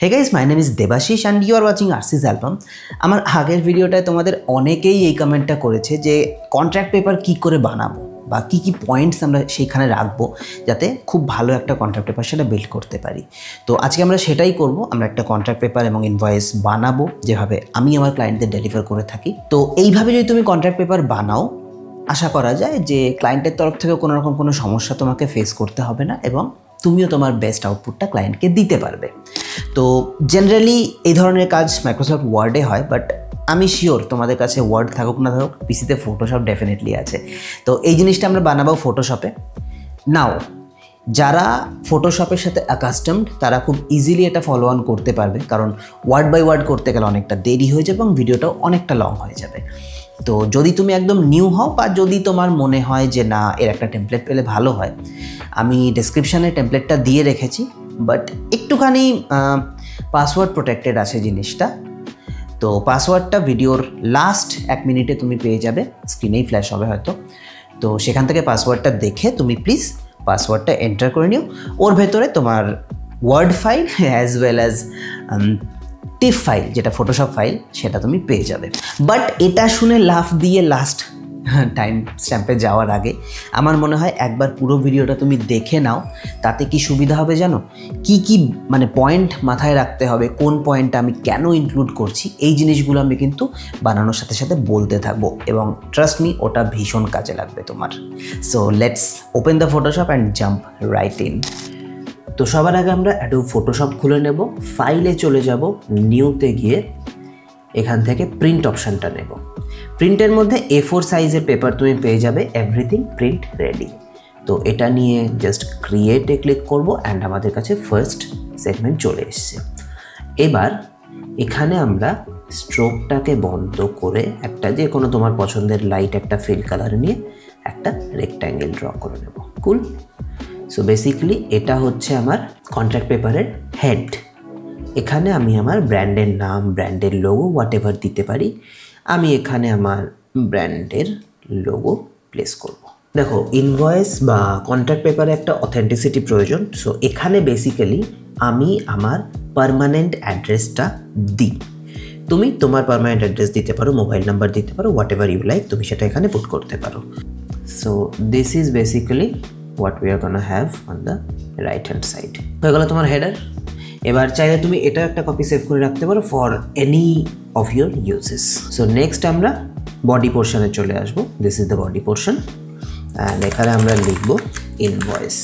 Hey guys, my name is Debashish and you are watching RC's album. আমার আগের ভিডিওটায় তোমাদের অনেকেই এই কমেন্টটা করেছে যে কন্ট্রাক্ট পেপার কি করে বানাবো বা কি কি পয়েন্টস আমরা সেইখানে রাখবো যাতে খুব ভালো একটা কন্ট্রাক্ট পেপার সেটা বিল্ড করতে পারি। তো আজকে আমরা সেটাই করব। আমরা একটা কন্ট্রাক্ট পেপার এবং ইনভয়েস বানাবো যেভাবে আমি আমার ক্লায়েন্টদের ডেলিভার করে থাকি। তো এইভাবে যদি তুমি কন্ট্রাক্ট পেপার বানাও, আশা করা যায় যে ক্লায়েন্টের তরফ থেকে কোনো রকম কোনো সমস্যা তোমাকে ফেস করতে হবে না এবং তুমিও তোমার বেস্ট আউটপুটটা ক্লায়েন্টকে দিতে পারবে। তো জেনারেলি এই ধরনের কাজ মাইক্রোসফট ওয়ার্ডে হয়, বাট আমি শিওর তোমাদের কাছে ওয়ার্ড থাকুক না থাকুক, পিসিতে ফটোশপ ডেফিনেটলি আছে। তো এই জিনিসটা আমরা বানাবো ফটোশপে। নাও যারা ফটোশপের সাথে অ্যাকাস্টমড তারা খুব ইজিলি এটা ফলো অন করতে পারবে, কারণ ওয়ার্ড বাই ওয়ার্ড করতে গেলে অনেকটা দেরি হয়ে যাবে এবং ভিডিওটাও অনেকটা লং হয়ে যাবে। তো যদি তুমি একদম নিউ হও বা যদি তোমার মনে হয় যে না এর একটা টেমপ্লেট পেলে ভালো হয়, আমি ডেসক্রিপশানে টেমপ্লেটটা দিয়ে রেখেছি, বাট একটুখানি পাসওয়ার্ড প্রোটেক্টেড আছে জিনিসটা। তো পাসওয়ার্ডটা ভিডিওর লাস্ট 1 মিনিটে তুমি পেয়ে যাবে, স্ক্রিনেই ফ্ল্যাশ হবে হয়তো। তো সেখান থেকে পাসওয়ার্ডটা দেখে তুমি প্লিজ পাসওয়ার্ডটা এন্টার করে নিও। ওর ভেতরে তোমার word file as well as zip file, যেটা ফটোশপ ফাইল, সেটা তুমি পেয়ে যাবে। বাট এটা শুনে লাফ দিয়ে লাস্ট টাইম স্ট্যাম্পে যাওয়ার আগে আমার মনে হয় একবার পুরো ভিডিওটা তুমি দেখে নাও। তাতে কি সুবিধা হবে জানো? কি মানে পয়েন্ট মাথায় রাখতে হবে, কোন পয়েন্টটা আমি কেন ইনক্লুড করছি, এই জিনিসগুলো আমি কিন্তু বানানোর সাথে সাথে বলতে থাকবো এবং ট্রাস্ট মি ওটা ভীষণ কাজে লাগবে তোমার। So let's open the Photoshop and jump right in. তো সবার আগে আমরা অ্যাডোব ফটোশপ খুলে নেব, ফাইলে চলে যাব, নিউতে গিয়ে এখান থেকে প্রিন্ট অপশানটা নেব। প্রিন্টের মধ্যে A4 সাইজের পেপার তুমি পেয়ে যাবে, এভরিথিং প্রিন্ট রেডি। তো এটা নিয়ে জাস্ট ক্রিয়েটে ক্লিক করব অ্যান্ড আমাদের কাছে ফার্স্ট সেগমেন্ট চলে এসছে। এবার এখানে আমরা স্ট্রোকটাকে বন্ধ করে একটা যে কোনো তোমার পছন্দের লাইট একটা ফিল কালার নিয়ে একটা রেক্ট্যাঙ্গেল ড্র করে নেব। কুল। সো বেসিক্যালি এটা হচ্ছে আমার কন্ট্রাক্ট পেপারের হেড। এখানে আমি আমার ব্র্যান্ডের নাম, ব্র্যান্ডের লোগো হোয়াট এভার দিতে পারি। আমি এখানে আমার ব্র্যান্ডের লোগো প্লেস করব। দেখো, ইনভয়েস বা কন্ট্রাক্ট পেপারে একটা অথেন্টিসিটি প্রয়োজন। সো এখানে বেসিক্যালি আমি আমার পার্মানেন্ট অ্যাড্রেসটা দিই। তুমি তোমার পার্মানেন্ট অ্যাড্রেস দিতে পারো, মোবাইল নাম্বার দিতে পারো, হোয়াট এভার ইউ লাইক, তুমি সেটা এখানে পুট করতে পারো। So this is basically what we are gonna have on the right hand side. হয়ে গেল তোমার হেডার। এবার চাইলে তুমি এটা একটা কপি সেভ করে রাখতে পারো for any of your uses. So next আমরা বডি পোর্শনে চলে আসবো। This is the body portion and এখানে আমরা লিখবো ইনভয়েস।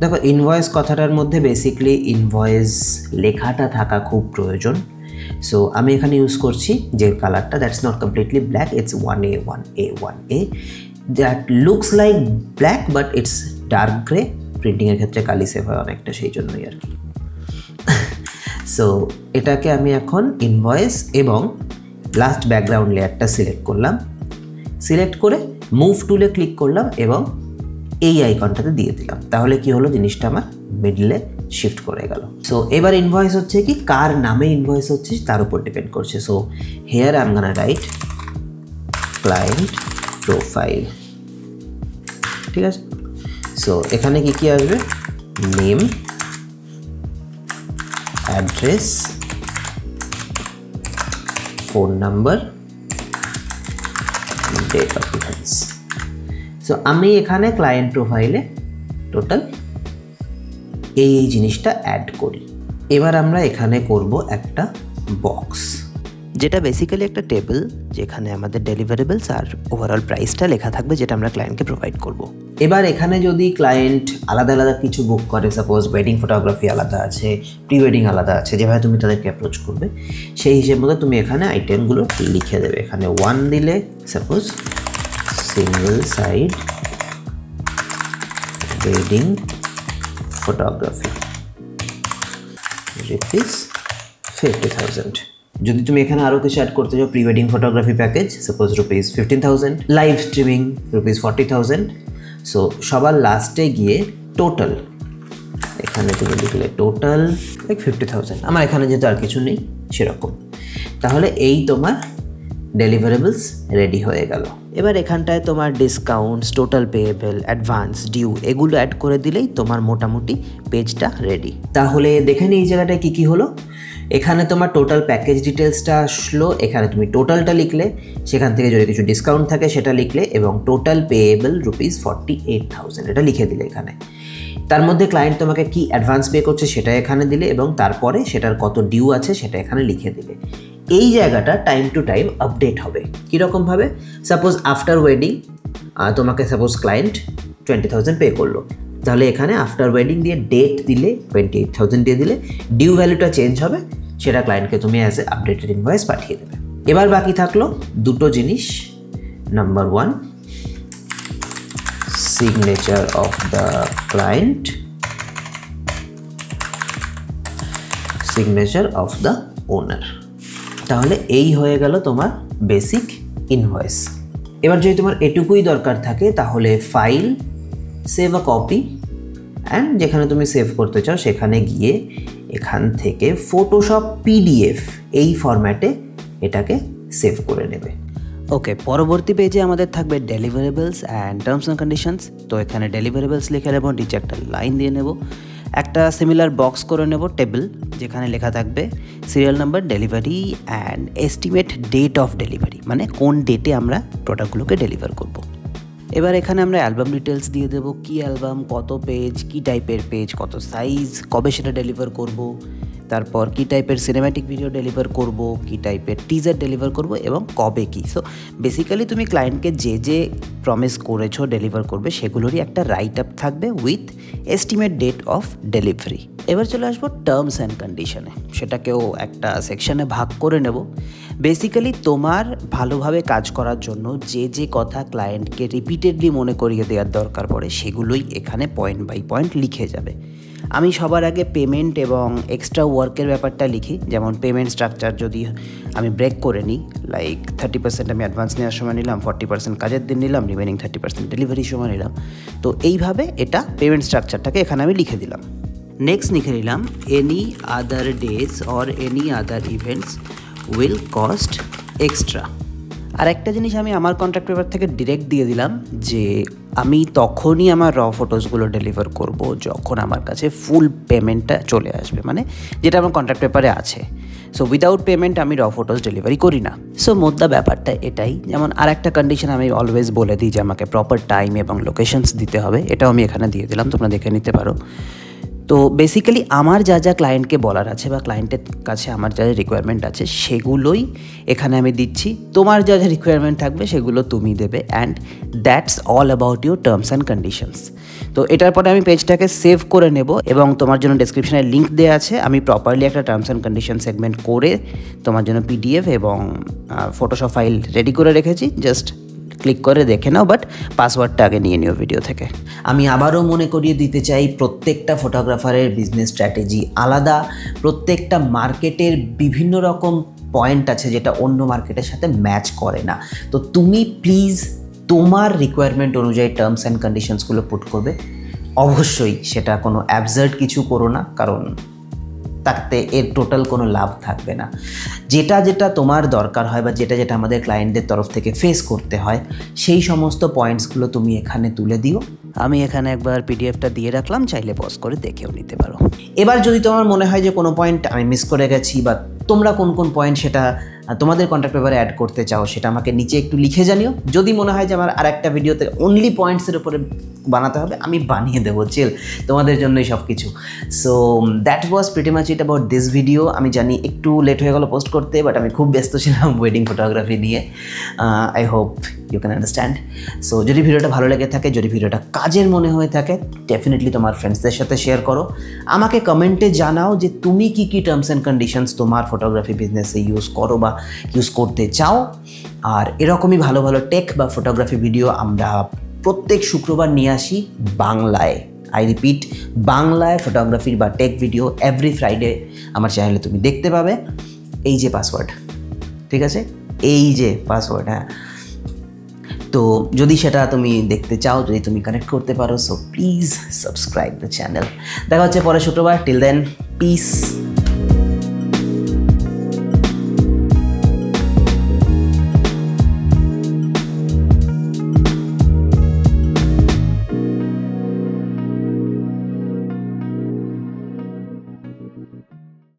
দেখো, ইনভয়েস কথাটার মধ্যে বেসিক্যালি ইনভয়েস লেখাটা থাকা খুব প্রয়োজন। সো আমি এখানে ইউজ করছি যে কালারটা, that's not completely black, it's 1A that looks like black but it's dark grey. প্রিন্টিংয়ের ক্ষেত্রে কালি সেভ হয় অনেকটা, সেই জন্যই আর কি। সো এটাকে আমি এখন ইনভয়েস এবং লাস্ট ব্যাকগ্রাউন্ড লেয়ারটা সিলেক্ট করলাম। সিলেক্ট করে মুভ টুলে ক্লিক করলাম এবং এই আইকনটাতে দিয়ে দিলাম। তাহলে কি হলো, জিনিসটা আমার মিডলে শিফট করে গেল। সো এবার ইনভয়েস হচ্ছে কি, কার নামে ইনভয়েস হচ্ছে তার উপর ডিপেন্ড করছে। So here I am gonna write client profile. ঠিক আছে। সো এখানে কি আসবে, name, address, phone number, date of birth. So আমি এখানে ক্লায়েন্ট প্রোফাইলে টোটাল এই জিনিসটা অ্যাড করি। এবার আমরা এখানে করব একটা বক্স, যেটা বেসিক্যালি একটা টেবিল যেখানে আমাদের ডেলিভারেবলস আর ওভারঅল প্রাইসটা লেখা থাকবে, যেটা আমরা ক্লায়েন্টকে প্রোভাইড করব। এবার এখানে যদি ক্লায়েন্ট আলাদা আলাদা কিছু বুক করে, সাপোজ ওয়েডিং ফটোগ্রাফি আলাদা আছে, প্রি ওয়েডিং আলাদা আছে, যেভাবে তুমি তাদেরকে অ্যাপ্রোচ করবে সেই হিসেবে মতো তুমি এখানে আইটেমগুলো লিখে দেবে। এখানে 1 দিলে suppose single side wedding photography rupees 50,000। যদি তুমি এখানে আরও কিছু অ্যাড করতে চাও, pre wedding photography package suppose rupees 15,000, live streaming rupees 40,000। So সবার লাস্টে গিয়ে টোটাল এখানে তুমি লিখলে টোটাল লাইক 50,000। আমার এখানে যেহেতু আর কিছু নেই সেরকম, তাহলে এই তোমার ডেলিভারেবলস রেডি হয়ে গেল। এবার এখানটায় তোমার discounts, total payable, advance, due এগুলো অ্যাড করে দিলেই তোমার মোটামুটি পেজটা রেডি। তাহলে দেখে নিই এই জায়গাটায় কী কী হলো। এখানে তোমার টোটাল প্যাকেজ ডিটেলসটা আসলো, এখানে তুমি টোটালটা লিখলে, সেখান থেকে যদি কিছু ডিসকাউন্ট থাকে সেটা লিখলে এবং টোটাল পেয়েবল ₹48,000 এটা লিখে দিলে এখানে। তার মধ্যে ক্লায়েন্ট তোমাকে কি অ্যাডভান্স পে করছে সেটা এখানে দিলে এবং তারপরে সেটার কত ডিউ আছে সেটা এখানে লিখে দিলে। এই জায়গাটা টাইম টু টাইম আপডেট হবে। কীরকমভাবে? সাপোজ আফটার ওয়েডিং তোমাকে সাপোজ ক্লায়েন্ট 20,000 পে করলো, তাহলে এখানে আফটার ওয়েডিং দিয়ে ডেট দিলে 28,000 দিয়ে দিলে ডিউ ভ্যালুটা চেঞ্জ হবে, সেটা ক্লায়েন্টকে তুমি অ্যাজ এ আপডেটেড ইনভয়েস পাঠিয়ে দেবে। এবার বাকি থাকলো দুটো জিনিস। Number 1, signature of the client, signature of the owner। তাহলে এই হয়ে গেল তোমার বেসিক ইনভয়েস। এবার যদি তোমার এটুকুই দরকার থাকে তাহলে file, save a copy and যেখানে তুমি সেভ করতে চাও সেখানে গিয়ে এখান থেকে ফটোশপ পিডিএফ এই ফরম্যাটে এটাকে সেভ করে নেবে। ওকে, পরবর্তী পেজে আমাদের থাকবে deliverables and terms and conditions. তো এখানে ডেলিভারেবলস লিখে নেব, নিচে একটা লাইন দিয়ে নেব, একটা সিমিলার বক্স করে নেব টেবিল, যেখানে লেখা থাকবে serial number, delivery and estimate date of delivery, মানে কোন ডেটে আমরা প্রোডাক্টগুলোকে ডেলিভার করব। এবার এখানে আমরা অ্যালবাম ডিটেলস দিয়ে দেবো, কী অ্যালবাম, কত পেজ, কী টাইপের পেজ, কত সাইজ, কবে সেটা ডেলিভার করব, তারপর কী টাইপের সিনেম্যাটিক ভিডিও ডেলিভার করব, কী টাইপের টিজার ডেলিভার করব এবং কবে কী। সো বেসিক্যালি তুমি ক্লায়েন্টকে যে যে প্রমিস করেছো ডেলিভার করবে সেগুলোরই একটা রাইট আপ থাকবে with estimate date of delivery. এবার চলে আসবো টার্মস অ্যান্ড কন্ডিশনে, সেটাকেও একটা সেকশনে ভাগ করে নেব। বেসিক্যালি তোমার ভালোভাবে কাজ করার জন্য যে যে কথা ক্লায়েন্টকে রিপিটেডলি মনে করিয়ে দেওয়ার দরকার পড়ে সেগুলোই এখানে পয়েন্ট বাই পয়েন্ট লিখে যাবে। আমি সবার আগে পেমেন্ট এবং এক্সট্রা ওয়ার্কের ব্যাপারটা লিখি, যেমন পেমেন্ট স্ট্রাকচার যদি আমি ব্রেক করে নিই, লাইক 30% আমি অ্যাডভান্স নেওয়ার সময় নিলাম, 40% কাজের দিন নিলাম, রিমেনিং 30% ডেলিভারির সময় নিলাম। তো এইভাবে এটা পেমেন্ট স্ট্রাকচারটাকে এখানে আমি লিখে দিলাম। নেক্সট লিখে নিলাম any other days or any other events will cost extra. আর একটা জিনিস আমি আমার কন্ট্রাক্ট পেপার থেকে ডিরেক্ট দিয়ে দিলাম যে আমি তখনই আমার র ফটোসগুলো ডেলিভার করব যখন আমার কাছে ফুল পেমেন্টটা চলে আসবে, মানে যেটা আমার কন্ট্রাক্ট পেপারে আছে। সো উইদাউট পেমেন্ট আমি র ফটোস ডেলিভারি করি না। সো মোদ্দা ব্যাপারটা এটাই। যেমন আর একটা কন্ডিশন আমি অলওয়েজ বলে দিই যে আমাকে প্রপার টাইম এবং লোকেশনস দিতে হবে, এটাও আমি এখানে দিয়ে দিলাম, তোমরা দেখে নিতে পারো। তো বেসিক্যালি আমার যা যা ক্লায়েন্টকে বলার আছে বা ক্লায়েন্টের কাছে আমার যা যা রিকোয়ারমেন্ট আছে সেগুলোই এখানে আমি দিচ্ছি, তোমার যা যা রিকোয়ারমেন্ট থাকবে সেগুলো তুমি দেবে। And that's all about your terms and conditions. তো এটার পরে আমি পেজটাকে সেভ করে নেব এবং তোমার জন্য ডেসক্রিপশানে লিঙ্ক দেওয়া আছে, আমি প্রপারলি একটা টার্মস অ্যান্ড কন্ডিশন সেগমেন্ট করে তোমার জন্য পিডিএফ এবং ফটোশপ ফাইল রেডি করে রেখেছি, জাস্ট ক্লিক করে দেখে নাও, বাট পাসওয়ার্ডটা আগে নিয়ে নিও ভিডিও থেকে। আমি আবারও মনে করিয়ে দিতে চাই প্রত্যেকটা ফটোগ্রাফারের বিজনেস স্ট্র্যাটেজি আলাদা, প্রত্যেকটা মার্কেটের বিভিন্ন রকম পয়েন্ট আছে যেটা অন্য মার্কেটের সাথে ম্যাচ করে না। তো তুমি প্লিজ তোমার রিকোয়ারমেন্ট অনুযায়ী টার্মস অ্যান্ড কন্ডিশনসগুলো পুট করবে। অবশ্যই সেটা কোনো অ্যাবসার্ড কিছু করো না, কারণ তাতে এর টোটাল কোনো লাভ থাকবে না। যেটা যেটা তোমার দরকার হয় বা যেটা যেটা আমাদের ক্লায়েন্টদের তরফ থেকে ফেস করতে হয় সেই সমস্ত পয়েন্টসগুলো তুমি এখানে তুলে দিও। আমি এখানে একবার পিডিএফটা দিয়ে রাখলাম, চাইলে পজ করে দেখেও নিতে পারো। এবার যদি তোমার মনে হয় যে কোনো পয়েন্ট আমি মিস করে গেছি বা তোমরা কোন কোন পয়েন্ট সেটা তোমাদের কন্ট্যাক্ট পেপারে অ্যাড করতে চাও সেটা আমাকে নিচে একটু লিখে জানিও। যদি মনে হয় যে আমার আর একটা ভিডিওতে অনলি পয়েন্টসের উপরে বানাতে হবে, আমি বানিয়ে দেবো, চিল, তোমাদের জন্যই সব কিছু। So that was pretty much it about this video. আমি জানি একটু লেট হয়ে গেল পোস্ট করতে, বাট আমি খুব ব্যস্ত ছিলাম ওয়েডিং ফটোগ্রাফি নিয়ে। I hope you can understand. So যদি ভিডিওটা ভালো লেগে থাকে, যদি ভিডিওটা কাজের মনে হয়ে থাকে, ডেফিনেটলি তোমার ফ্রেন্ডসদের সাথে শেয়ার করো। আমাকে কমেন্টে জানাও যে তুমি কী কী টার্মস অ্যান্ড কন্ডিশনস তোমার ফটোগ্রাফি বিজনেসে ইউজ করো বা ইউজ করতে চাও। আর এরকমই ভালো ভালো টেক বা ফটোগ্রাফি ভিডিও আমরা প্রত্যেক শুক্রবার নিয়ে আসি বাংলায়। আই রিপিট, বাংলায় ফটোগ্রাফির বা টেক ভিডিও এভরি ফ্রাইডে আমার চ্যানেলে তুমি দেখতে পাবে। এই যে পাসওয়ার্ড, ঠিক আছে, এই যে পাসওয়ার্ড, হ্যাঁ। তো যদি সেটা তুমি দেখতে চাও, যদি তুমি কানেক্ট করতে পারো, so please subscribe the channel. দেখা হচ্ছে পরের শুক্রবার। Till then, piece.